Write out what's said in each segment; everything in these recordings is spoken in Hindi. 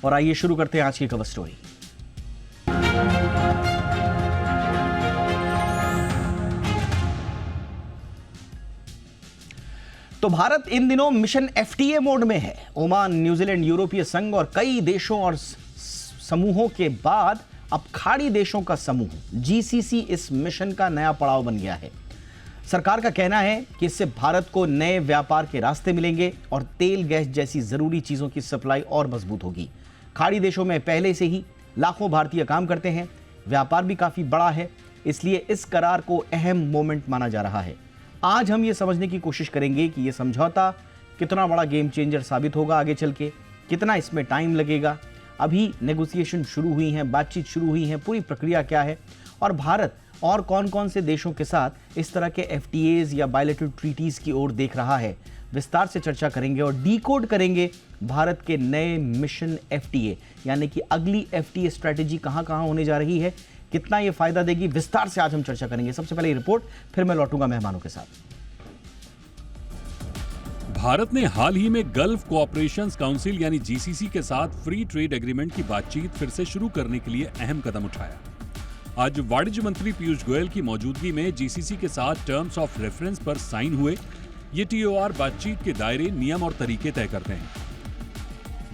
और आइए शुरू करते हैं आज की कवर स्टोरी। तो भारत इन दिनों मिशन एफटीए मोड में है। ओमान, न्यूजीलैंड, यूरोपीय संघ और कई देशों और समूहों के बाद अब खाड़ी देशों का समूह जीसीसी इस मिशन का नया पड़ाव बन गया है। सरकार का कहना है कि इससे भारत को नए व्यापार के रास्ते मिलेंगे और तेल गैस जैसी जरूरी चीजों की सप्लाई और मजबूत होगी। खाड़ी देशों में पहले से ही लाखों भारतीय काम करते हैं, व्यापार भी काफी बड़ा है, इसलिए इस करार को अहम मोमेंट माना जा रहा है। आज हम ये समझने की कोशिश करेंगे कि यह समझौता कितना बड़ा गेम चेंजर साबित होगा आगे चल के, कितना इसमें टाइम लगेगा, अभी नेगोशिएशन शुरू हुई हैं, बातचीत शुरू हुई है, पूरी प्रक्रिया क्या है और भारत और कौन कौन से देशों के साथ इस तरह के एफटीएज या बायलैटरल ट्रीटीज की ओर देख रहा है। विस्तार से चर्चा करेंगे और डीकोड करेंगे भारत के नए मिशन एफटीए, यानी कि अगली एफटीए स्ट्रैटेजी कहां कहां होने जा रही है, कितना ये फायदा देगी, विस्तार से आज हम चर्चा करेंगे। सबसे पहले रिपोर्ट, फिर मैं लौटूंगा मेहमानों के साथ। भारत ने हाल ही में गल्फ कोऑपरेशन काउंसिल यानी जीसीसी के साथ फ्री ट्रेड एग्रीमेंट की बातचीत फिर से शुरू करने के लिए अहम कदम उठाया। आज वाणिज्य मंत्री पीयूष गोयल की मौजूदगी में जीसीसी के साथ टर्म्स ऑफ रेफरेंस पर साइन हुए। ये टीओआर बातचीत के दायरे, नियम और तरीके तय करते हैं।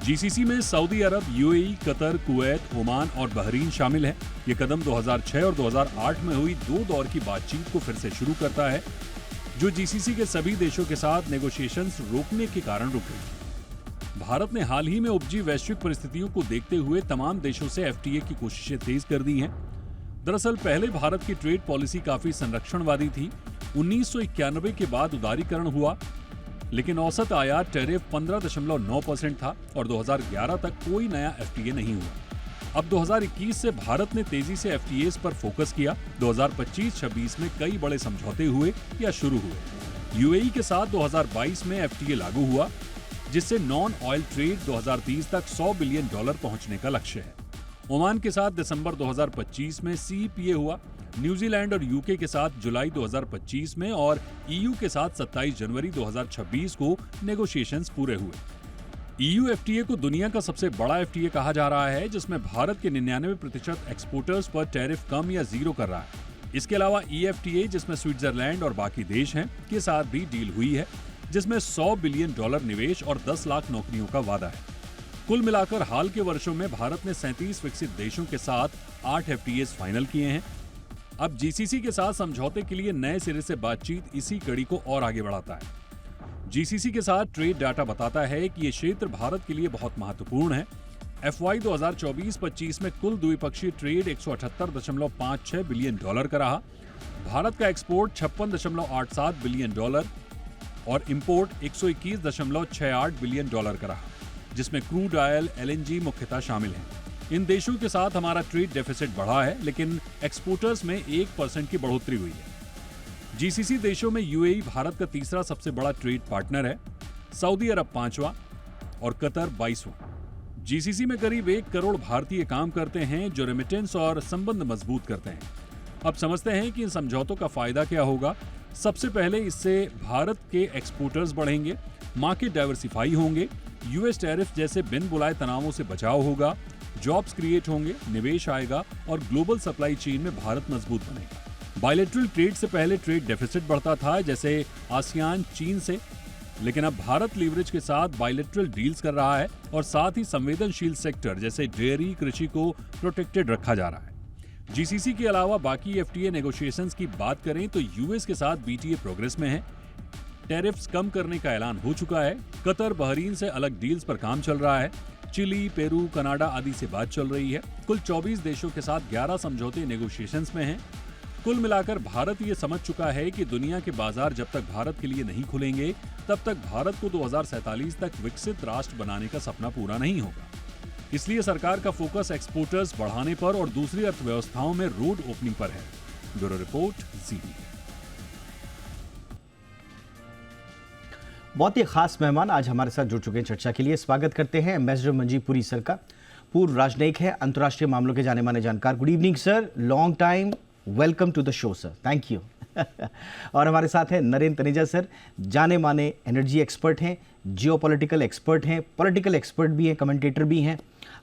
जीसीसी में सऊदी अरब, यूएई, कतर, कुवैत, ओमान और बहरीन शामिल हैं। ये कदम 2006 और 2008 में हुई 2 दौर की बातचीत को फिर से शुरू करता है, जो जीसीसी के सभी देशों के साथ नेगोशिएशंस रोकने के कारण रुक गई। भारत ने हाल ही में उपजी वैश्विक परिस्थितियों को देखते हुए तमाम देशों से एफटीए की कोशिशें तेज कर दी हैं। दरअसल पहले भारत की ट्रेड पॉलिसी काफी संरक्षणवादी थी। 1991 के बाद उदारीकरण हुआ, लेकिन औसत आयात टैरिफ 15.9% था और 2011 तक कोई नया एफटीए नहीं हुआ। अब 2021 से भारत ने तेजी से एफटीएस पर फोकस किया। 2025-26 में कई बड़े समझौते हुए या शुरू हुए। यूएई के साथ 2022 में एफटीए लागू हुआ, जिससे नॉन ऑयल ट्रेड 2030 तक $100 बिलियन पहुंचने का लक्ष्य है। ओमान के साथ दिसंबर 2025 में सीईपीए हुआ। न्यूजीलैंड और यूके के साथ जुलाई 2025 में और ईयू के साथ 27 जनवरी 2026 को नेगोशिएशंस पूरे हुए। ईयू एफटीए को दुनिया का सबसे बड़ा एफटीए कहा जा रहा है, जिसमें भारत के 99% एक्सपोर्टर्स पर टैरिफ कम या जीरो कर रहा है। इसके अलावा ईएफटीए, जिसमें स्विट्जरलैंड और बाकी देश हैं, के साथ भी डील हुई है, जिसमें $100 बिलियन निवेश और 10 लाख नौकरियों का वादा है। कुल मिलाकर हाल के वर्षों में भारत ने 37 विकसित देशों के साथ 8 एफटीएस फाइनल किए हैं। अब जीसीसी के साथ समझौते के लिए नए सिरे से बातचीत इसी कड़ी को और आगे बढ़ाता है। जीसीसी के साथ ट्रेड डाटा बताता है कि ये क्षेत्र भारत के लिए बहुत महत्वपूर्ण है। एफवाई 2024-25 में कुल द्विपक्षीय ट्रेड $178.56 बिलियन का रहा। भारत का एक्सपोर्ट $56.87 बिलियन और इंपोर्ट $121.68 बिलियन का रहा, जिसमें क्रूड ऑयल, एलएनजी मुख्यतः शामिल हैं। इन देशों के साथ हमारा ट्रेड डेफिसिट बढ़ा है, लेकिन एक्सपोर्टर्स में 1% की बढ़ोतरी हुई है। जीसीसी देशों में यूएई भारत का तीसरा सबसे बड़ा ट्रेड पार्टनर है, सऊदी अरब 5वां और कतर 22वां। जीसीसी में करीब 1 करोड़ भारतीय काम करते हैं, जो रेमिटेंस और संबंध मजबूत करते हैं। अब समझते हैं कि इन समझौतों का फायदा क्या होगा। सबसे पहले इससे भारत के एक्सपोर्टर्स बढ़ेंगे, मार्केट डाइवर्सिफाई होंगे, यूएस टैरिफ जैसे बिन बुलाए तनावों से बचाव होगा, जॉब्स क्रिएट होंगे, निवेश आएगा और ग्लोबल सप्लाई चेन में भारत मजबूत बनेगा। बायलैटरल ट्रेड से पहले ट्रेड डेफिसिट बढ़ता था, जैसे आसियान, चीन से, लेकिन अब भारत लीवरेज के साथ बायलैटरल डील्स कर रहा है और साथ ही संवेदनशील सेक्टर जैसे डेयरी, कृषि को प्रोटेक्टेड रखा जा रहा है। जीसीसी के अलावा बाकी एफटीए नेगोशिएशंस की बात करें तो यूएस के साथ बीटीए प्रोग्रेस में है। टैरिफ्स कम करने का ऐलान हो चुका है। कतर, बहरीन से अलग डील्स पर काम चल रहा है। चिली, पेरू, कनाडा आदि से बात चल रही है। कुल 24 देशों के साथ 11 समझौते नेगोशिएशंस में हैं। कुल मिलाकर भारत ये समझ चुका है कि दुनिया के बाजार जब तक भारत के लिए नहीं खुलेंगे, तब तक भारत को 2047 तक विकसित राष्ट्र बनाने का सपना पूरा नहीं होगा। इसलिए सरकार का फोकस एक्सपोर्टर्स बढ़ाने पर और दूसरी अर्थव्यवस्थाओं में रोड ओपनिंग पर है। ब्यूरो रिपोर्ट, जी। बहुत ही खास मेहमान आज हमारे साथ जुड़ चुके हैं चर्चा के लिए। स्वागत करते हैं एम्बेसडर मंजीव पुरी सर का। पूर्व राजनयिक है, अंतर्राष्ट्रीय मामलों के जाने माने जानकार। Good evening sir, long time, welcome to the show sir, thank you. और हमारे साथ हैं नरेंद्र तनेजा सर, जाने माने एनर्जी एक्सपर्ट हैं, जियोपॉलिटिकल एक्सपर्ट हैं, पॉलिटिकल एक्सपर्ट भी हैं, कमेंटेटर भी हैं।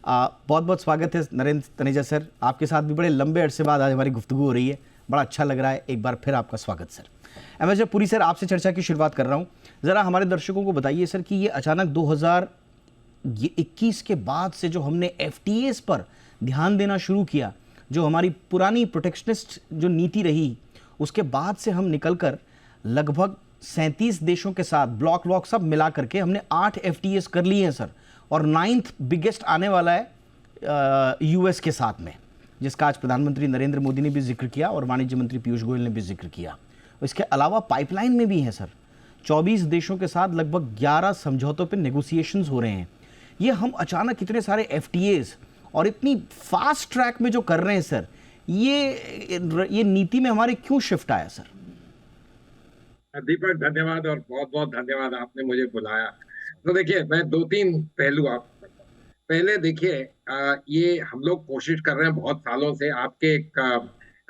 बहुत बहुत स्वागत है नरेंद्र तनेजा सर, आपके साथ भी बड़े लंबे अरसे बाद आज हमारी गुफ्तगू हो रही है, बड़ा अच्छा लग रहा है। एक बार फिर आपका स्वागत सर। एमएस पुरी सर, आपसे चर्चा की शुरुआत कर रहा हूँ। ज़रा हमारे दर्शकों को बताइए सर कि ये अचानक 2021 के बाद से जो हमने एफटीएस पर ध्यान देना शुरू किया, जो हमारी पुरानी प्रोटेक्शनिस्ट जो नीति रही, उसके बाद से हम निकलकर लगभग 37 देशों के साथ ब्लॉक सब मिला करके हमने 8 एफटीएस कर लिए हैं सर, और 9th बिगेस्ट आने वाला है यूएस के साथ में, जिसका आज प्रधानमंत्री नरेंद्र मोदी ने भी जिक्र किया और वाणिज्य मंत्री पीयूष गोयल ने भी जिक्र किया। इसके अलावा पाइपलाइन में भी है सर, 24 देशों के साथ लगभग 11 समझौतों पर नेगोशिएशंस हो रहे हैं। ये हम अचानक इतने सारे एफटीएस और इतनी फास्ट ट्रैक में जो कर रहे हैं सर, ये नीति में हमारे क्यों शिफ्ट आया सर? दीपक, धन्यवाद और बहुत बहुत धन्यवाद, आपने मुझे बुलाया। तो देखिए, मैं 2-3 पहलू आप पहले देखिए, ये हम लोग कोशिश कर रहे हैं बहुत सालों से। आपके एक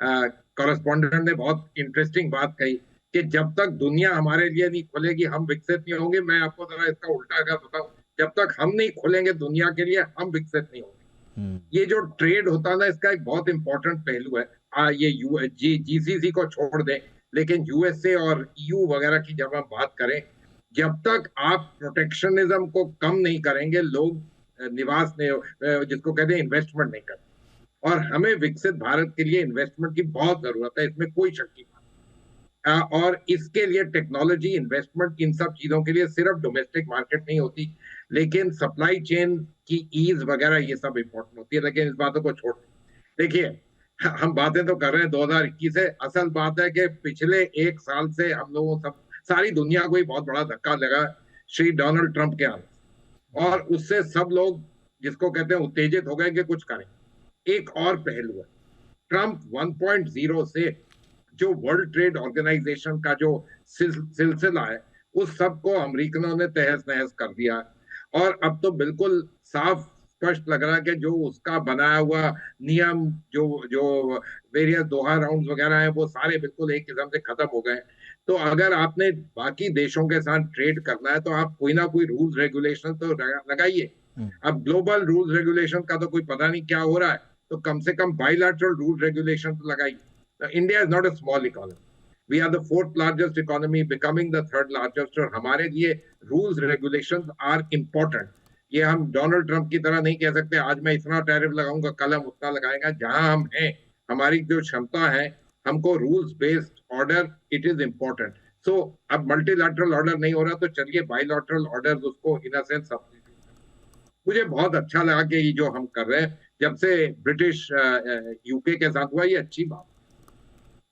कॉरेस्पॉन्डेंट ने बहुत इंटरेस्टिंग बात कही कि जब तक दुनिया हमारे लिए नहीं खुलेगी हम विकसित नहीं होंगे। मैं आपको जरा इसका उल्टा अगर बताऊं, जब तक हम नहीं खुलेंगे दुनिया के लिए हम विकसित नहीं होंगे। ये जो ट्रेड होता है ना, इसका एक बहुत इंपॉर्टेंट पहलू है। ये जीसीसी को छोड़ दें, लेकिन यूएसए और ईयू वगैरह की जब हम बात करें, जब तक आप प्रोटेक्शनिज्म को कम नहीं करेंगे, लोग निवास नहीं, जिसको कहते हैं इन्वेस्टमेंट नहीं करते। और हमें विकसित भारत के लिए इन्वेस्टमेंट की बहुत जरूरत है, इसमें कोई शक की बात। और इसके लिए टेक्नोलॉजी, इन्वेस्टमेंट, इन सब चीजों के लिए सिर्फ डोमेस्टिक मार्केट नहीं होती, लेकिन सप्लाई चेन की ईज वगैरह ये सब इंपॉर्टेंट होती है। लेकिन इस बातों को छोड़ देखिए, हम बातें तो कर रहे हैं 2021 है। असल बात है कि पिछले 1 साल से हम लोगों सारी दुनिया को ही बहुत बड़ा धक्का लगा श्री डोनाल्ड ट्रंप के आने, और उससे सब लोग जिसको कहते हैं उत्तेजित हो गए कि कुछ करें। एक और पहलू है, ट्रंप 1.0 से जो वर्ल्ड ट्रेड ऑर्गेनाइजेशन का जो सिलसिला है, उस सब को अमेरिकनों ने तहस नहस कर दिया। और अब तो बिल्कुल साफ स्पष्ट लग रहा है कि जो उसका बनाया हुआ नियम, जो वेरियस दोहा राउंड्स वगैरह हैं, वो सारे बिल्कुल एक किस्म से खत्म हो गए। तो अगर आपने बाकी देशों के साथ ट्रेड करना है तो आप कोई ना कोई रूल्स रेगुलेशन तो लगाइए। अब ग्लोबल रूल्स रेगुलेशन का तो कोई पता नहीं क्या हो रहा है, तो कम से कम बायलैटरल रूल रेगुलेशन तो लगाइए। India is not a small economy, we are the 4th largest economy, becoming the 3rd largest. और हमारे लिए रूल्स रेगुलेशन आर इम्पोर्टेंट। ये हम डोनाल्ड ट्रंप की तरह नहीं कह सकते आज मैं इतना टैरिफ लगाऊंगा, कल हम उतना लगाएंगे। जहां हम हैं, हमारी जो क्षमता है, हमको rules based order, it is important. So अब मल्टीलैटरल ऑर्डर नहीं हो रहा, तो चलिए बायलैटरल ऑर्डर उसको इन अ सेंस सब्स्टिट्यूट। मुझे बहुत अच्छा लगा कि ये जो हम कर रहे हैं, जब से ब्रिटिश यूके के साथ हुआ, ये अच्छी बात।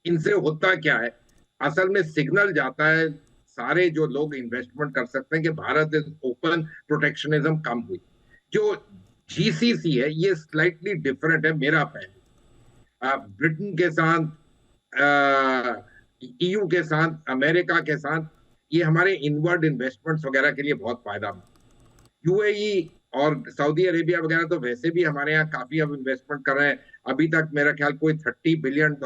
इनसे होता क्या है, असल में सिग्नल जाता है, सारे जो लोग इन्वेस्टमेंट कर सकते हैं कि भारत इज ओपन, प्रोटेक्शनिज्म कम हुई। जो जीसीसी है ये स्लाइटली डिफरेंट है। मेरा पहले ब्रिटेन के साथ, ईयू के साथ, अमेरिका के साथ, ये हमारे इनवर्ड इन्वेस्टमेंट्स वगैरह के लिए बहुत फायदा। यूएई और सऊदी अरेबिया वगैरह तो वैसे भी हमारे यहाँ काफी अब इन्वेस्टमेंट कर रहे हैं। अभी तक मेरा ख्याल कोई $30 बिलियन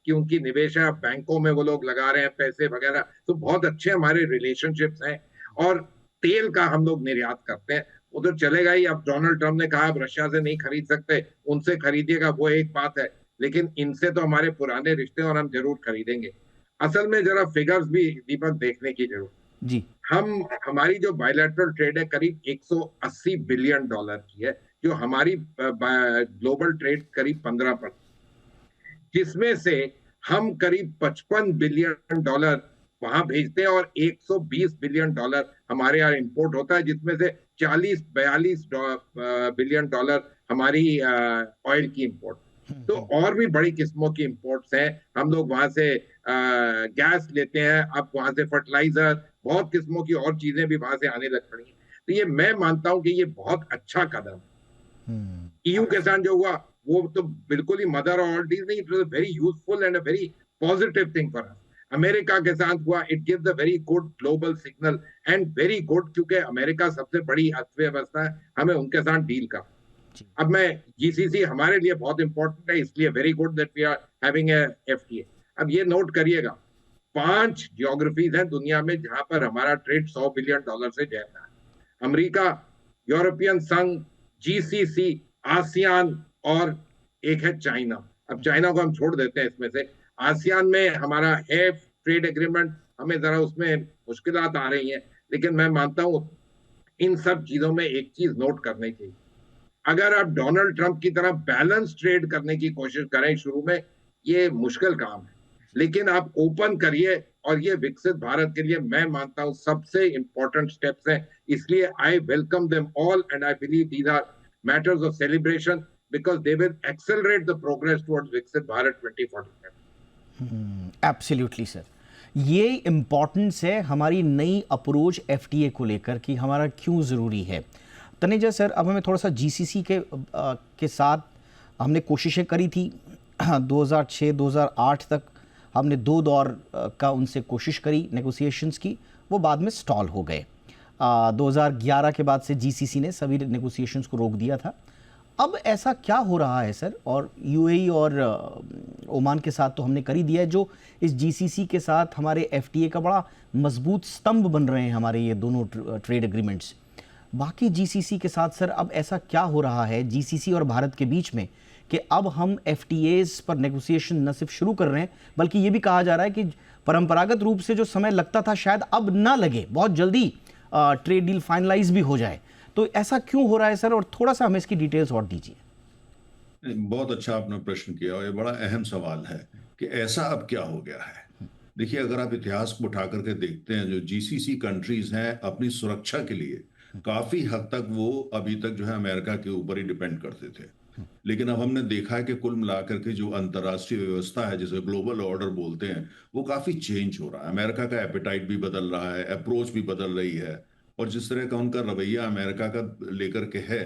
की उनकी निवेश है, बैंकों में वो लोग लगा रहे हैं पैसे वगैरह। तो बहुत अच्छे हमारे रिलेशनशिप्स हैं। और तेल का हम लोग निर्यात करते हैं, वो तो चलेगा ही। अब डोनाल्ड ट्रंप ने कहा अब रशिया से नहीं खरीद सकते, उनसे खरीदिएगा, वो एक बात है, लेकिन इनसे तो हमारे पुराने रिश्ते, और हम जरूर खरीदेंगे। असल में जरा फिगर्स भी दीपक देखने की जरूरत जी। हमारी जो बायलैटरल ट्रेड है करीब $180 बिलियन की है, जो हमारी ग्लोबल ट्रेड करीब 15%, जिसमें से हम करीब $55 बिलियन वहां भेजते हैं और $120 बिलियन हमारे यहाँ इंपोर्ट होता है, जिसमें से 40-42 बिलियन हमारी ऑयल की इंपोर्ट। तो और भी बड़ी किस्मों की इंपोर्ट्स हैं। हम लोग वहां से गैस लेते हैं, अब वहां से फर्टिलाइजर, बहुत किस्मों की और चीजें भी वहां से आने लग पड़ी हैं। तो ये मैं मानता हूं कि ये बहुत अच्छा कदम है। ईयू के साथ जो हुआ वो तो बिल्कुल ही मदर ऑल डीज नहीं, it was very useful and a very positive thing for us. America के साथ हुआ, it gives a very good global signal and very good, क्योंकि अमेरिका सबसे बड़ी अर्थव्यवस्था है, हमें उनके साथ डील करना। अब मैं जीसीसी हमारे लिए बहुत इंपॉर्टेंट है, इसलिए very good that we are having a FTA. अब ये नोट करिएगा, 5 ज्योग्राफीज हैं दुनिया में जहां पर हमारा ट्रेड $100 बिलियन से ज्यादा है। अमेरिका, यूरोपियन संघ, जीसीसी, आसियान और एक है चाइना। अब चाइना को हम छोड़ देते हैं इसमें से। आसियान में हमारा है ट्रेड एग्रीमेंट, हमें जरा उसमें मुश्किलात आ रही हैं, लेकिन मैं मानता हूं इन सब चीजों में एक चीज नोट करने की, अगर आप डोनाल्ड ट्रंप की तरह बैलेंस ट्रेड करने की कोशिश करें शुरू में, ये मुश्किल काम है, लेकिन आप ओपन करिए, और ये विकसित भारत के लिए मैं मानता हूं सबसे इंपॉर्टेंट स्टेप्स हैं। इसलिए I welcome them all and I believe these are matters of celebration because they will accelerate the progress towards Viksit Bharat 2047। Absolutely sir, ये इम्पॉर्टेंस है हमारी नई अप्रोच एफटीए को लेकर कि हमारा क्यों ज़रूरी है। तनेजा सर, अब हमें थोड़ा सा जीसीसी के साथ हमने कोशिशें करी थी 2006-2008 तक, हमने 2 दौर का उनसे कोशिश करी नेगोशिएशंस की, वो बाद में स्टॉल हो गए। 2011 के बाद से जीसीसी ने सभी नेगोशिएशंस को रोक दिया था। अब ऐसा क्या हो रहा है सर? और यूएई और ओमान के साथ तो हमने कर ही दिया है, जो इस जीसीसी के साथ हमारे एफटीए का बड़ा मजबूत स्तंभ बन रहे हैं हमारे ये दोनों ट्रेड एग्रीमेंट्स। बाकी जीसीसी के साथ सर अब ऐसा क्या हो रहा है जीसीसी और भारत के बीच में कि अब हम एफटीएस पर नेगोशिएशन न सिर्फ शुरू कर रहे हैं, बल्कि ये भी कहा जा रहा है कि परंपरागत रूप से जो समय लगता था शायद अब ना लगे, बहुत जल्दी ट्रेड डील फाइनलाइज भी हो जाए। तो ऐसा क्यों हो रहा है सर, और थोड़ा सा हमें इसकी डिटेल्स और दीजिए। बहुत अच्छा आपने प्रश्न किया, और ये बड़ा अहम सवाल है कि ऐसा अब क्या हो गया है। देखिए, अगर आप इतिहास को उठा करके देखते हैं, जो जीसीसी कंट्रीज हैं अपनी सुरक्षा के लिए काफी हद तक वो अभी तक जो है अमेरिका के ऊपर ही डिपेंड करते थे। लेकिन अब हमने देखा है कि कुल मिलाकर के जो अंतर्राष्ट्रीय व्यवस्था है, जिसे ग्लोबल ऑर्डर बोलते हैं, वो काफी चेंज हो रहा है। अमेरिका का एपेटाइट भी बदल रहा है, अप्रोच भी बदल रही है, और जिस तरह का उनका रवैया अमेरिका का लेकर के है,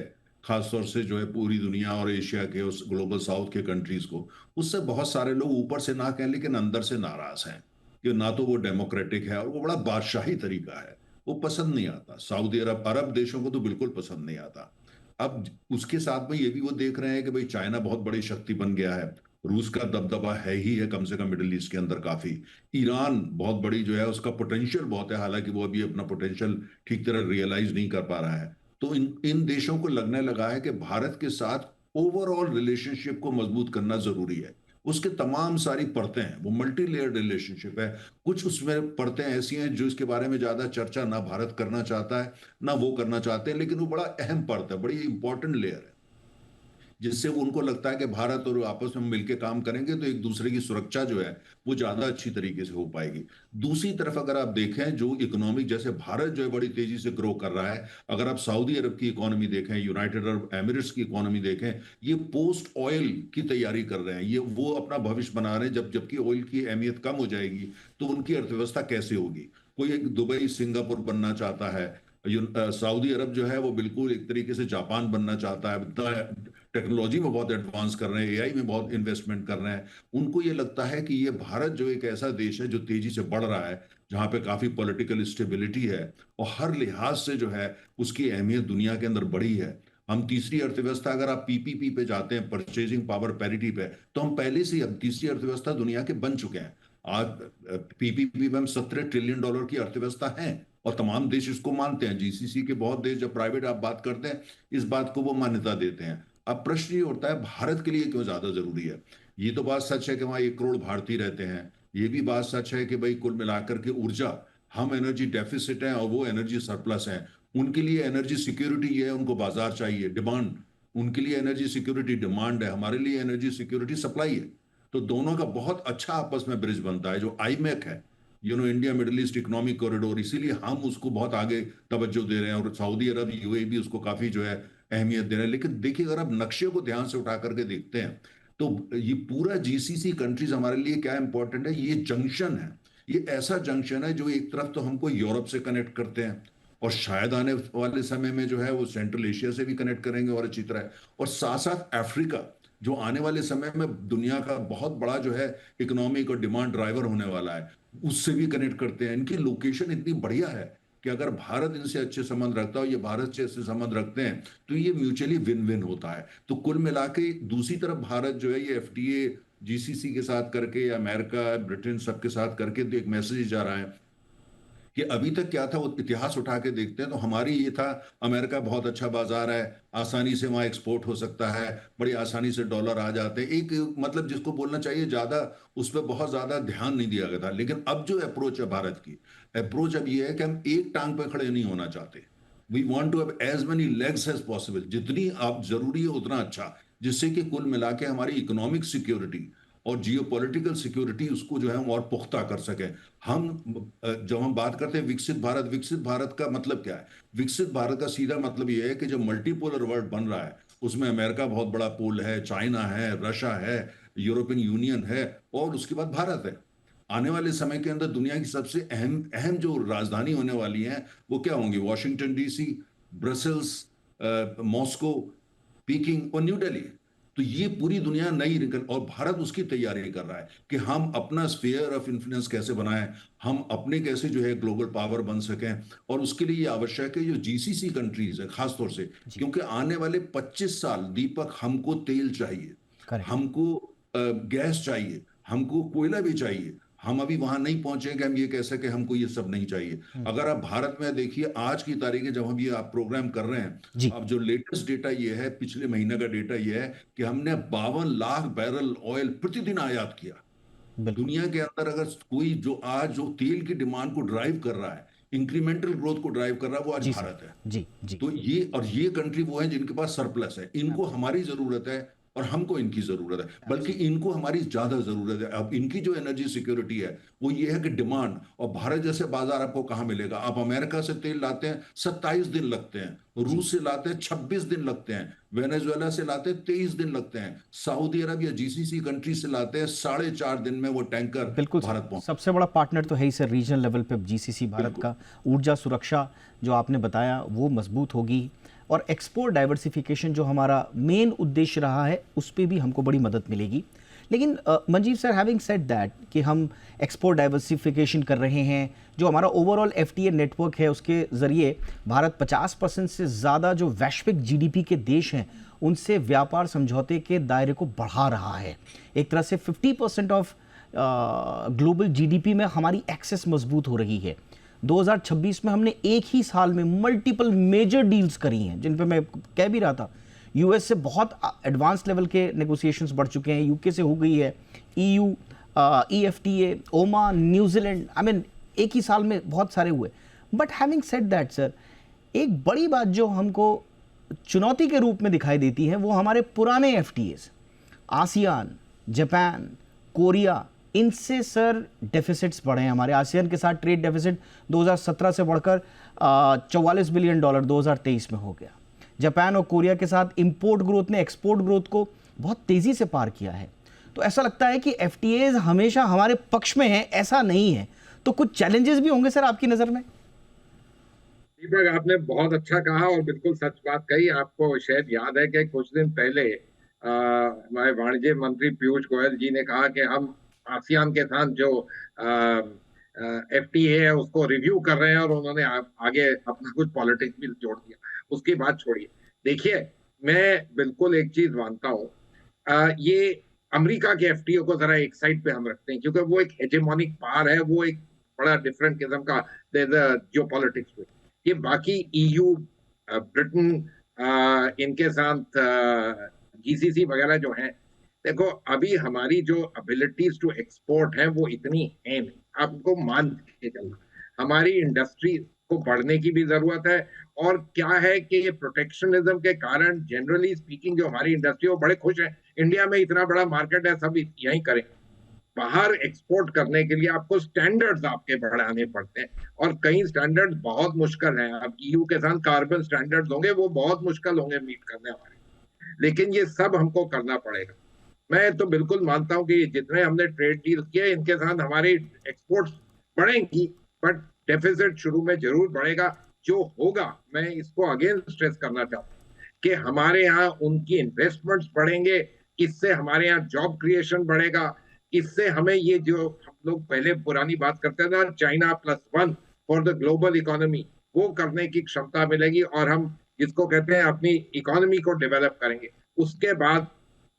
खासतौर से जो है पूरी दुनिया और एशिया के उस ग्लोबल साउथ के कंट्रीज को, उससे बहुत सारे लोग ऊपर से ना कहें लेकिन अंदर से नाराज हैं कि ना तो वो डेमोक्रेटिक है और वो बड़ा बादशाही तरीका है, वो पसंद नहीं आता। सऊदी अरब, अरब देशों को तो बिल्कुल पसंद नहीं आता। अब उसके साथ में ये भी वो देख रहे हैं कि भाई चाइना बहुत बड़ी शक्ति बन गया है, रूस का दबदबा है ही है कम से कम मिडिल ईस्ट के अंदर काफी, ईरान बहुत बड़ी जो है उसका पोटेंशियल बहुत है, हालांकि वो अभी अपना पोटेंशियल ठीक तरह रियलाइज नहीं कर पा रहा है। तो इन देशों को लगने लगा है कि भारत के साथ ओवरऑल रिलेशनशिप को मजबूत करना जरूरी है। उसके तमाम सारी परतें हैं, वो मल्टी लेयर्ड रिलेशनशिप है। कुछ उसमें परतें ऐसी हैं जो इसके बारे में ज्यादा चर्चा ना भारत करना चाहता है ना वो करना चाहते हैं, लेकिन वो बड़ा अहम परत है, बड़ी इंपॉर्टेंट लेयर है, जिससे वो उनको लगता है कि भारत और आपस में मिलकर काम करेंगे तो एक दूसरे की सुरक्षा जो है वो ज्यादा अच्छी तरीके से हो पाएगी। दूसरी तरफ अगर आप देखें, जो इकोनॉमिक, जैसे भारत जो है बड़ी तेजी से ग्रो कर रहा है, अगर आप सऊदी अरब की इकोनॉमी देखें, यूनाइटेड अरब एमिरेट्स की इकोनॉमी देखें, ये पोस्ट ऑयल की तैयारी कर रहे हैं, ये वो अपना भविष्य बना रहे हैं। जबकि ऑयल की अहमियत कम हो जाएगी तो उनकी अर्थव्यवस्था कैसे होगी। कोई एक दुबई सिंगापुर बनना चाहता है, सऊदी अरब जो है वो बिल्कुल एक तरीके से जापान बनना चाहता है, टेक्नोलॉजी में बहुत एडवांस कर रहे हैं, एआई में बहुत इन्वेस्टमेंट कर रहे हैं। उनको ये लगता है कि ये भारत जो एक ऐसा देश है जो तेजी से बढ़ रहा है, जहां पे काफी पॉलिटिकल स्टेबिलिटी है और हर लिहाज से जो है उसकी अहमियत दुनिया के अंदर बढ़ी है। हम तीसरी अर्थव्यवस्था, अगर आप पीपीपी पे जाते हैं, परचेजिंग पावर पैरिटी पे, तो हम पहले से अब तीसरी अर्थव्यवस्था दुनिया के बन चुके हैं। आज पीपीपी में हम $17 ट्रिलियन की अर्थव्यवस्था है, और तमाम देश इसको मानते हैं। जीसीसी के बहुत देश, जब प्राइवेट आप बात करते हैं, इस बात को वो मान्यता देते हैं। अब प्रश्न ये उठता है भारत के लिए क्यों ज्यादा जरूरी है। ये तो बात सच है कि वहां 1 करोड़ भारतीय रहते हैं, ये भी बात सच है कि भाई कुल मिलाकर के ऊर्जा, हम एनर्जी डेफिसिट हैं और वो एनर्जी सरप्लस है। उनके लिए एनर्जी सिक्योरिटी ये है, उनको बाजार चाहिए, डिमांड। उनके लिए एनर्जी सिक्योरिटी डिमांड है, हमारे लिए एनर्जी सिक्योरिटी सप्लाई है। तो दोनों का बहुत अच्छा आपस में ब्रिज बनता है, जो आईमेक है, India middle east economic corridor, इसीलिए हम उसको बहुत आगे तवज्जो दे रहे हैं, और सऊदी अरब, यूएई भी उसको काफी जो है अहमियत दे रहे हैं। लेकिन देखिए, अगर आप नक्शे को ध्यान से उठा करके देखते हैं तो ये पूरा जीसीसी कंट्रीज हमारे लिए क्या इंपॉर्टेंट है, ये जंक्शन है। ये ऐसा जंक्शन है जो एक तरफ तो हमको यूरोप से कनेक्ट करते हैं, और शायद आने वाले समय में जो है वो सेंट्रल एशिया से भी कनेक्ट करेंगे और अच्छी तरह, और साथ साथ अफ्रीका, जो आने वाले समय में दुनिया का बहुत बड़ा जो है इकोनॉमिक और डिमांड ड्राइवर होने वाला है, उससे भी कनेक्ट करते हैं। इनकी लोकेशन इतनी बढ़िया है कि अगर भारत इनसे अच्छे संबंध रखता है और ये भारत से अच्छे संबंध रखते हैं तो ये म्यूचुअली विन विन होता है। तो कुल मिला के दूसरी तरफ भारत जो है ये एफटीए जीसीसी के साथ करके या अमेरिका ब्रिटेन सबके साथ करके तो एक मैसेज जा रहा है कि अभी तक क्या था, वो इतिहास उठा के देखते हैं तो हमारी ये था अमेरिका बहुत अच्छा बाजार है, आसानी से वहां एक्सपोर्ट हो सकता है, बड़ी आसानी से डॉलर आ जाते हैं, एक मतलब जिसको बोलना चाहिए ज्यादा उस पर बहुत ज्यादा ध्यान नहीं दिया गया था। लेकिन अब जो अप्रोच है भारत की, अप्रोच अब ये है कि हम एक टांग पे खड़े नहीं होना चाहते। We want to have as many legs as possible, जितनी आप जरूरी है उतना अच्छा, जिससे कि कुल मिला के हमारी इकोनॉमिक सिक्योरिटी और जियोपॉलिटिकल सिक्योरिटी उसको जो है हम और पुख्ता कर सकें। हम जब हम बात करते हैं विकसित भारत का मतलब क्या है? विकसित भारत का सीधा मतलब यह है कि जो मल्टीपोलर वर्ल्ड बन रहा है उसमें अमेरिका बहुत बड़ा पोल है, चाइना है, रशिया है, यूरोपियन यूनियन है और उसके बाद भारत है। आने वाले समय के अंदर दुनिया की सबसे अहम अहम जो राजधानी होने वाली है वो क्या होंगी? Washington DC, Brussels, Moscow, peeking और न्यू दिल्ली। तो ये पूरी दुनिया नई निकल और भारत उसकी तैयारी कर रहा है कि हम अपना स्फीयर ऑफ इन्फ्लुएंस कैसे बनाएं, हम अपने कैसे जो है ग्लोबल पावर बन सकें। और उसके लिए ये आवश्यक है जो जीसीसी कंट्रीज है खासतौर से, क्योंकि आने वाले 25 साल दीपक हमको तेल चाहिए, करेक्ट। हमको गैस चाहिए, हमको कोयला भी चाहिए। हम अभी वहां नहीं पहुंचे कि हम ये कह सके हमको ये सब नहीं चाहिए। अगर आप भारत में देखिए आज की तारीख है जब हम ये आप प्रोग्राम कर रहे हैं, जी। अब जो लेटेस्ट डेटा ये है, पिछले महीने का डेटा ये है कि हमने 52 लाख बैरल ऑयल प्रतिदिन आयात किया। बिल्कुल। दुनिया के अंदर अगर कोई जो आज जो तेल की डिमांड को ड्राइव कर रहा है, इंक्रीमेंटल ग्रोथ को ड्राइव कर रहा है, वो आज जी भारत सर। है। जी जी। तो ये कंट्री वो है जिनके पास सरप्लस है, इनको हमारी जरूरत है और हमको इनकी जरूरत है, बल्कि इनको हमारी ज्यादा जरूरत है। अब इनकी जो एनर्जी सिक्योरिटी है वो ये है कि डिमांड, और भारत जैसे बाजार आपको कहां मिलेगा? आप अमेरिका से तेल लाते हैं 27 दिन लगते हैं, रूस से लाते हैं 26 दिन लगते हैं, वेनेजुएला से लाते हैं 23 दिन लगते हैं, सऊदी अरब या जीसीसी कंट्री से लाते हैं 4.5 दिन में वो टैंकर बिल्कुल भारत सर, पहुंच। सबसे बड़ा पार्टनर तो है ही सर रीजनल लेवल पे जीसीसी भारत बिल्कुल। का। ऊर्जा सुरक्षा जो आपने बताया वो मजबूत होगी और एक्सपोर्ट डाइवर्सिफिकेशन जो हमारा मेन उद्देश्य रहा है उस पे भी हमको बड़ी मदद मिलेगी। लेकिन Manjeev sir, having said that कि हम एक्सपोर्ट डाइवर्सिफिकेशन कर रहे हैं, जो हमारा ओवरऑल एफटीए नेटवर्क है उसके ज़रिए भारत 50% से ज़्यादा जो वैश्विक जीडीपी के देश हैं उनसे व्यापार समझौते के दायरे को बढ़ा रहा है। एक तरह से 50% ऑफ ग्लोबल जीडीपी में हमारी एक्सेस मजबूत हो रही है। 2026 में हमने एक ही साल में मल्टीपल मेजर डील्स करी हैं जिन पे मैं कह भी रहा था। यूएस से बहुत एडवांस लेवल के नेगोशिएशंस बढ़ चुके हैं, यूके से हो गई है, EU, EFTA, Oman, New Zealand, I mean एक ही साल में बहुत सारे हुए। But having said that sir, एक बड़ी बात जो हमको चुनौती के रूप में दिखाई देती है वो हमारे पुराने एफटीएस, आसियान, जापान, कोरिया, इनसे सर डेफिसिट्स बढ़े हैं। हमारे आसियान के साथ ट्रेड डेफिसिट 2017 से बढ़कर $44 बिलियन 2023 में हो गया। जापान और कोरिया के साथ इंपोर्ट ग्रोथ ने एक्सपोर्ट ग्रोथ को बहुत तेजी से पार किया है। तो ऐसा लगता है कि एफटीएज हमेशा हमारे पक्ष में है, ऐसा नहीं है। तो कुछ चैलेंजेस भी होंगे सर आपकी नज़र में? दीपक, आपने बहुत अच्छा कहा और बिल्कुल सच बात कही। आपको शायद याद है कि कुछ दिन पहले हमारे वाणिज्य मंत्री पीयूष गोयल जी ने कहा कि हम आसियान के साथ जो एफटीए है उसको रिव्यू कर रहे हैं, और उन्होंने आगे अपना कुछ पॉलिटिक्स भी जोड़ दिया। उसकी बात छोड़िए, देखिए मैं बिल्कुल एक चीज मानता हूँ, ये अमेरिका के एफटीए को जरा एक साइड पे हम रखते हैं क्योंकि वो एक हेजेमोनिक पावर है, वो एक बड़ा डिफरेंट किस्म का जियोपॉलिटिक्स में। ये बाकी ईयू, ब्रिटेन, इनके साथ जीसीसी वगैरह जो हैं, देखो अभी हमारी जो एबिलिटीज टू एक्सपोर्ट है वो इतनी है नहीं, आपको मान के चलना। हमारी इंडस्ट्री को बढ़ने की भी जरूरत है। और क्या है कि ये प्रोटेक्शनिज्म के कारण जनरली स्पीकिंग जो हमारी इंडस्ट्री वो बड़े खुश है, इंडिया में इतना बड़ा मार्केट है, सब यहीं करें। बाहर एक्सपोर्ट करने के लिए आपको स्टैंडर्ड्स आपके बढ़ाने पड़ते हैं, और कई स्टैंडर्ड्स बहुत मुश्किल हैं। अब ईयू के साथ कार्बन स्टैंडर्ड्स होंगे, वो बहुत मुश्किल होंगे मीट करने हमारे, लेकिन ये सब हमको करना पड़ेगा। मैं तो बिल्कुल मानता हूं कि जितने हमने ट्रेड डील किए इनके साथ हमारी एक्सपोर्ट्स बढ़ेंगी, बट डेफिसिट शुरू में जरूर बढ़ेगा। जो होगा, मैं इसको अगेन स्ट्रेस करना चाहता हूँ कि हमारे यहाँ उनकी इन्वेस्टमेंट्स बढ़ेंगे, इससे हमारे यहाँ जॉब क्रिएशन बढ़ेगा, इससे हमें ये जो हम लोग पहले पुरानी बात करते थे ना, China +1 for the global economy, वो करने की क्षमता मिलेगी और हम जिसको कहते हैं अपनी इकोनॉमी को डेवलप करेंगे। उसके बाद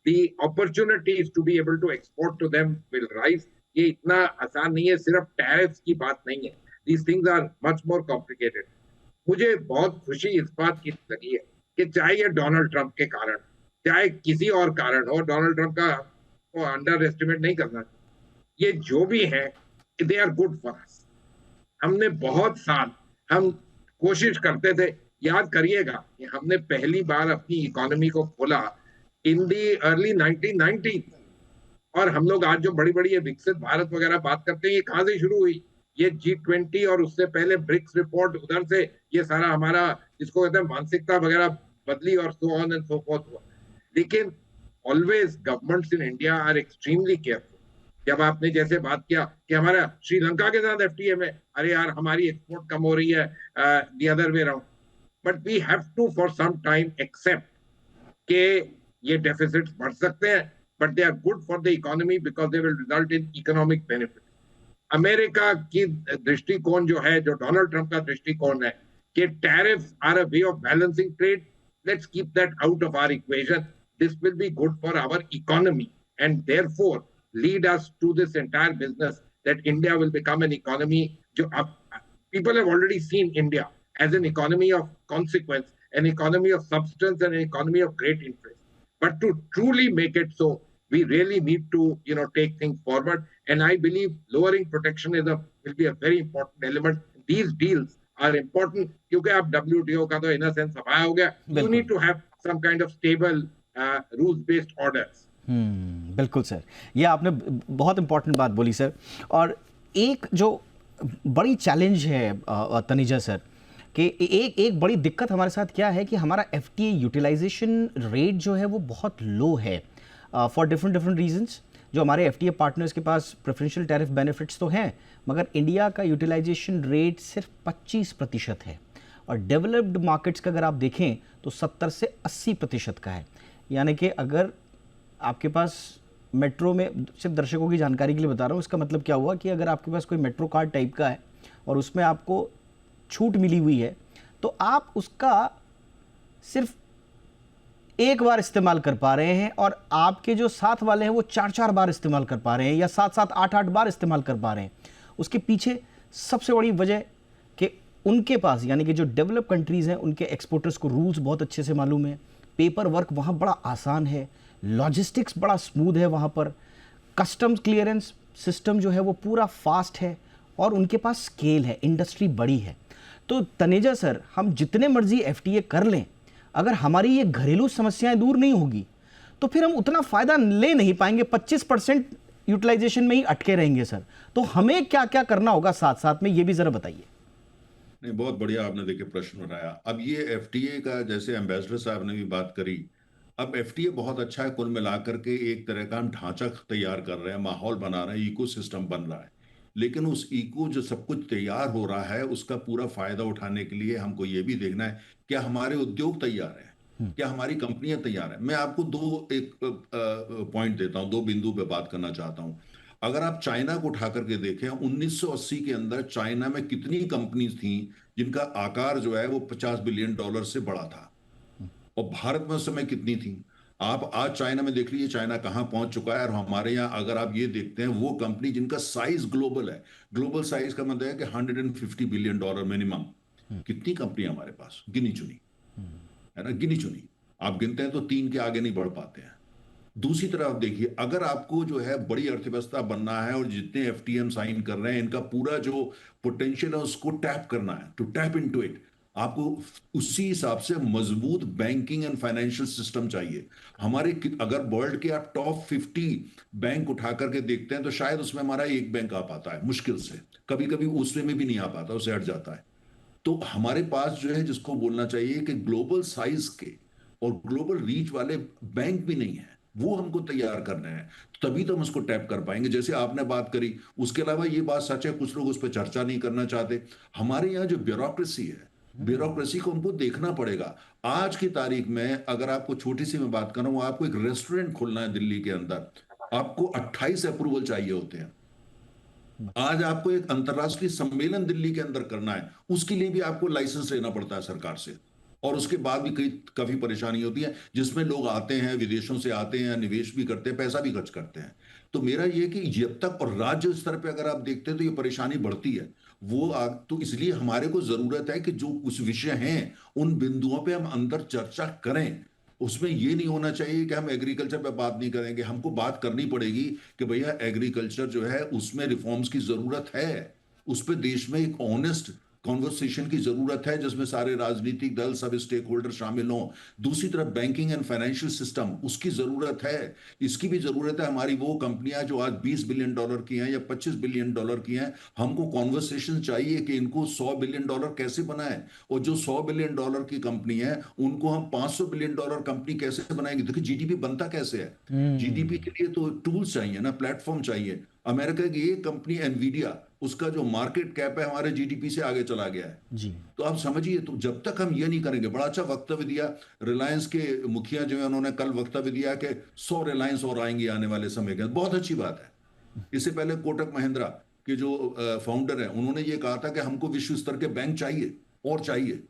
the opportunities to be able to export to them will rise. ये इतना आसान नहीं है, सिर्फ टैरिफ्स की बात नहीं है। These things are much more complicated. मुझे बहुत खुशी इस बात की लगी है कि चाहे ये डोनाल्ड ट्रंप के कारण, चाहे किसी और कारण हो, डोनाल्ड ट्रंप का को अंडर एस्टिमेट नहीं करना। ये जो भी है, they are good for us. हमने बहुत साल हम कोशिश करते थे, याद करिएगा कि हमने पहली बार अपनी इकोनॉमी को खोला इन दी अर्ली 1990 और हम लोग आज जो बड़ी बड़ी ये विकसित भारत वगैरह बात करते हैं, ये कहां से शुरू हुई? ये G20 और उससे पहले ब्रिक्स रिपोर्ट, उधर से ये सारा हमारा जिसको कहते हैं मानसिकता वगैरह बदली और so on and so forth हुआ। लेकिन always governments in India are extremely careful. जब आपने जैसे बात किया कि हमारा श्रीलंका के साथ एफटीए में, अरे यार हमारी एक्सपोर्ट कम हो रही है, the other way around, but we have to for some time accept के ये डेफिसिट्स बढ़ सकते हैं, but they are good for the economy because they will result in economic benefit. America की दृष्टिकोण जो है, जो डोनाल्ड ट्रंप का दृष्टिकोण है कि tariffs are a way of balancing trade, let's keep that out of our equation. This will be good for our economy and therefore lead us to this entire business that India will become an economy. People have already seen India as an economy of consequence, an economy of substance, and an economy of great interest. But to truly make it so, we really need to, take things forward. And I believe lowering protectionism will be a very important element. These deals are important क्योंकि आप WTO का तो in a sense सफाया हो गया. You need to have some kind of stable rules-based orders. बिल्कुल सर, ये आपने बहुत इंपॉर्टेंट बात बोली सर। और एक जो बड़ी चैलेंज है तनीजा सर, कि एक बड़ी दिक्कत हमारे साथ क्या है कि हमारा एफटीए यूटिलाइजेशन रेट जो है वो बहुत लो है फॉर डिफरेंट रीजंस। जो हमारे एफटीए पार्टनर्स के पास प्रेफरेंशियल टैरिफ बेनिफिट्स तो हैं, मगर इंडिया का यूटिलाइजेशन रेट सिर्फ 25% है, और डेवलप्ड मार्केट्स का अगर आप देखें तो 70 से 80% का है। यानी कि अगर आपके पास मेट्रो में, सिर्फ दर्शकों की जानकारी के लिए बता रहा हूँ, इसका मतलब क्या हुआ कि अगर आपके पास कोई मेट्रो कार्ड टाइप का है और उसमें आपको छूट मिली हुई है, तो आप उसका सिर्फ एक बार इस्तेमाल कर पा रहे हैं, और आपके जो साथ वाले हैं वो 4-4 बार इस्तेमाल कर पा रहे हैं, या 7-7, 8-8 बार इस्तेमाल कर पा रहे हैं। उसके पीछे सबसे बड़ी वजह कि उनके पास, यानी कि जो डेवलप कंट्रीज़ हैं, उनके एक्सपोर्टर्स को रूल्स बहुत अच्छे से मालूम है, पेपर वर्क वहाँ बड़ा आसान है, लॉजिस्टिक्स बड़ा स्मूथ है वहाँ पर, कस्टम्स क्लियरेंस सिस्टम जो है वो पूरा फास्ट है, और उनके पास स्केल है, इंडस्ट्री बड़ी है। तो तनेजा सर, हम जितने मर्जी एफटीए कर लें, अगर हमारी ये घरेलू समस्याएं दूर नहीं होगी तो फिर हम उतना फ़ायदा ले नहीं पाएंगे, 25% यूटिलाइजेशन में ही अटके रहेंगे सर। तो हमें क्या क्या करना होगा साथ साथ में, ये भी ज़रा बताइए। नहीं, बहुत बढ़िया आपने देखिए प्रश्न उठाया। अब ये एफटीए का, जैसे एम्बेसडर साहब ने भी बात करी, अब एफटीए बहुत अच्छा है, कुल मिलाकर के एक तरह का हम ढांचा तैयार कर रहे हैं, माहौल बना रहे हैं, इकोसिस्टम बन रहा है। लेकिन उस इको जो सब कुछ तैयार हो रहा है, उसका पूरा फायदा उठाने के लिए हमको ये भी देखना है, क्या हमारे उद्योग तैयार हैं, क्या हमारी कंपनियां तैयार हैं। मैं आपको एक पॉइंट देता हूं, 2 बिंदु पे बात करना चाहता हूं। अगर आप चाइना को उठा करके देखें, 1980 के अंदर चाइना में कितनी कंपनीज थी जिनका आकार जो है वो $50 बिलियन से बड़ा था, और भारत में उस समय कितनी थी। आप आज चाइना में देख लीजिए, चाइना कहां पहुंच चुका है। और हमारे यहाँ अगर आप ये देखते हैं, वो कंपनी जिनका साइज ग्लोबल है, ग्लोबल साइज का मतलब है कि $150 बिलियन मिनिमम, कितनी कंपनी हमारे पास, गिनी चुनी है ना, गिनी चुनी। आप गिनते हैं तो 3 के आगे नहीं बढ़ पाते हैं। दूसरी तरफ देखिए, अगर आपको जो है बड़ी अर्थव्यवस्था बनना है, और जितने एफटीएम साइन कर रहे हैं, इनका पूरा जो पोटेंशियल है उसको टैप करना है, टू टैप इनटू इट, आपको उसी हिसाब से मजबूत बैंकिंग एंड फाइनेंशियल सिस्टम चाहिए। हमारे अगर वर्ल्ड के आप टॉप 50 बैंक उठा करके देखते हैं, तो शायद उसमें हमारा एक बैंक आ पाता है, मुश्किल से, कभी कभी उसमें में भी नहीं आ पाता, उसे हट जाता है। तो हमारे पास जो है, जिसको बोलना चाहिए कि ग्लोबल साइज के और ग्लोबल रीच वाले बैंक भी नहीं है, वो हमको तैयार करना है, तभी तो हम उसको टैप कर पाएंगे। जैसे आपने बात करी, उसके अलावा ये बात सच है, कुछ लोग उस पर चर्चा नहीं करना चाहते। हमारे यहाँ जो ब्यूरोक्रेसी है, ब्यूरोक्रेसी को हमको देखना पड़ेगा। आज की तारीख में अगर आपको छोटी सी मैं बात करूं, आपको एक रेस्टोरेंट खोलना है दिल्ली के अंदर, आपको 28 अप्रूवल चाहिए होते हैं। आज आपको एक अंतर्राष्ट्रीय सम्मेलन दिल्ली के अंदर करना है, उसके लिए भी आपको लाइसेंस लेना पड़ता है सरकार से, और उसके बाद भी काफी परेशानी होती है, जिसमें लोग आते हैं, विदेशों से आते हैं, निवेश भी करते हैं, पैसा भी खर्च करते हैं। तो मेरा ये कि जब तक, और राज्य स्तर पे अगर आप देखते हैं तो ये परेशानी बढ़ती है, तो इसलिए हमारे को जरूरत है कि जो कुछ विषय हैं उन बिंदुओं पे हम अंदर चर्चा करें। उसमें ये नहीं होना चाहिए कि हम एग्रीकल्चर पे बात नहीं करेंगे, हमको बात करनी पड़ेगी कि भैया एग्रीकल्चर जो है उसमें रिफॉर्म्स की जरूरत है, उस पर देश में एक ऑनेस्ट कॉन्वर्सेशन की जरूरत है जिसमें सारे राजनीतिक दल, सब स्टेक होल्डर शामिल हों। दूसरी तरफ बैंकिंग एंड फाइनेंशियल सिस्टम, उसकी जरूरत है। इसकी भी जरूरत है। हमारी वो कंपनियां जो आज $20 बिलियन की हैं या $25 बिलियन की हैं, हमको कॉन्वर्सेशन चाहिए कि इनको $100 बिलियन कैसे बनाएं, और जो $100 बिलियन की कंपनी है उनको हम $500 बिलियन कंपनी कैसे बनाएंगे। देखिए जीडीपी बनता कैसे है, जीडीपी के लिए तो टूल्स चाहिए ना, प्लेटफॉर्म चाहिए। अमेरिका की ये कंपनी एनवीडिया, उसका जो मार्केट कैप है हमारे जीडीपी से आगे चला गया है जी। तो आप समझिए, तो जब तक हम ये नहीं करेंगे। बड़ा अच्छा वक्तव्य दिया रिलायंस के मुखिया जो है, उन्होंने कल वक्तव्य दिया कि 100 रिलायंस और आएंगी आने वाले समय के, बहुत अच्छी बात है। इससे पहले कोटक महिंद्रा के जो फाउंडर है, उन्होंने ये कहा था कि हमको विश्व स्तर के बैंक चाहिए और चाहिए।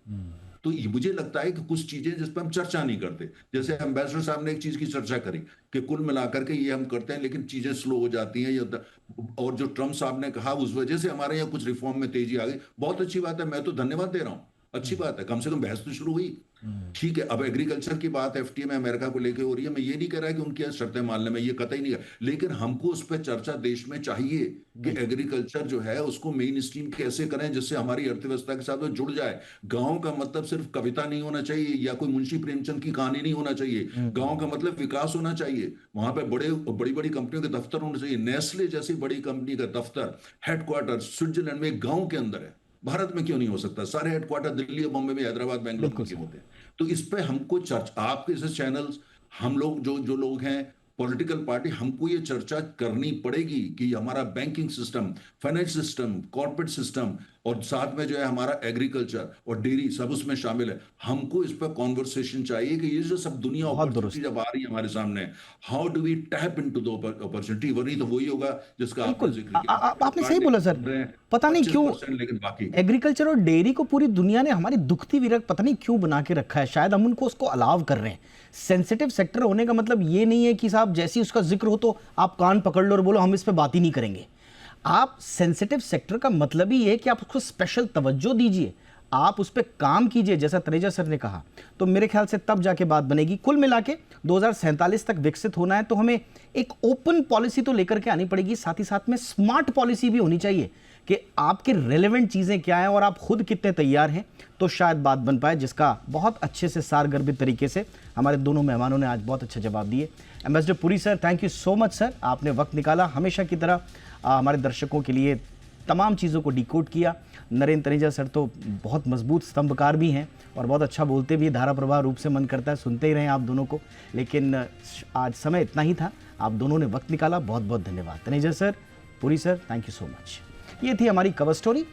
तो मुझे लगता है कि कुछ चीजें जिस पर हम चर्चा नहीं करते, जैसे एम्बेसडर साहब ने एक चीज की चर्चा करी कि कुल मिलाकर के ये हम करते हैं लेकिन चीजें स्लो हो जाती हैं, और जो ट्रम्प साहब ने कहा उस वजह से हमारे यहाँ कुछ रिफॉर्म में तेजी आ गई। बहुत अच्छी बात है, मैं तो धन्यवाद दे रहा हूं, अच्छी बात है, कम से कम बहस तो शुरू हुई। ठीक है, अब एग्रीकल्चर की बात एफटीए में अमेरिका को लेकर हो रही है, मैं ये नहीं कह रहा कि उनकी शर्तें मानने में, ये कतई नहीं है, लेकिन हमको उस पर चर्चा देश में चाहिए कि एग्रीकल्चर जो है उसको मेन स्ट्रीम कैसे करें जिससे हमारी अर्थव्यवस्था के साथ वो जुड़ जाए। गांव का मतलब सिर्फ कविता नहीं होना चाहिए या कोई मुंशी प्रेमचंद की कहानी नहीं होना चाहिए। गांव का मतलब विकास होना चाहिए, वहां पे बड़ी बड़ी कंपनियों के दफ्तर होने चाहिए। नेस्ले जैसी बड़ी कंपनी का दफ्तर, हेडक्वार्टर स्विट्जरलैंड में, गांव के अंदर है। भारत में क्यों नहीं हो सकता? सारे हेडक्वार्टर दिल्ली, बॉम्बे में, हैदराबाद, बेंगलुरु में क्यों होते हैं? तो इस पे हमको चर्चा, आपके जैसे चैनल्स, हम लोग जो लोग हैं पॉलिटिकल पार्टी, हमको ये चर्चा करनी पड़ेगी कि हमारा banking system, finance system, corporate system, और साथ में जो है हमारा एग्रीकल्चर और डेयरी सब उसमें शामिल है। हमको इस पर कॉन्वर्सेशन चाहिए कि ये जो सब दुनिया अपॉर्चुनिटी जब आ रही है हमारे सामने, how do we tap into the opportunity. वही तो वही होगा जिसका आपने जिक्र किया। आपने सही बोला सर। पता नहीं क्यों लेकिन बाकी एग्रीकल्चर और डेयरी को पूरी दुनिया ने हमारी दुखती विरक पता नहीं क्यों बना के रखा है। शायद हम उनको उसको अलाव कर रहे हैं। सेंसिटिव सेक्टर होने का मतलब ये नहीं है कि साहब जैसे ही उसका जिक्र हो तो आप कान पकड़ लो और बोलो हम इस पे बात ही नहीं करेंगे। आप सेंसिटिव सेक्टर का मतलब ही है कि आप उसको स्पेशल तवज्जो दीजिए, आप उस पर काम कीजिए, जैसा तनेजा सर ने कहा। तो मेरे ख्याल से तब जाके बात बनेगी। कुल मिला के 2047 तक विकसित होना है तो हमें एक ओपन पॉलिसी तो लेकर के आनी पड़ेगी, साथ ही साथ में स्मार्ट पॉलिसी भी होनी चाहिए कि आपके रेलेवेंट चीज़ें क्या हैं और आप खुद कितने तैयार हैं, तो शायद बात बन पाए, जिसका बहुत अच्छे से सारगर्भित तरीके से हमारे दोनों मेहमानों ने आज बहुत अच्छा जवाब दिए। Ambassador Puri sir, thank you so much sir, आपने वक्त निकाला, हमेशा की तरह हमारे दर्शकों के लिए तमाम चीज़ों को डिकोड किया। नरेंद्र तनेजा सर तो बहुत मजबूत स्तंभकार भी हैं और बहुत अच्छा बोलते भी, धारा प्रवाह रूप से मन करता है सुनते ही रहें आप दोनों को। लेकिन आज समय इतना ही था, आप दोनों ने वक्त निकाला, बहुत बहुत धन्यवाद। Taneja sir, Puri sir, thank you so much. ये थी हमारी कवर स्टोरी।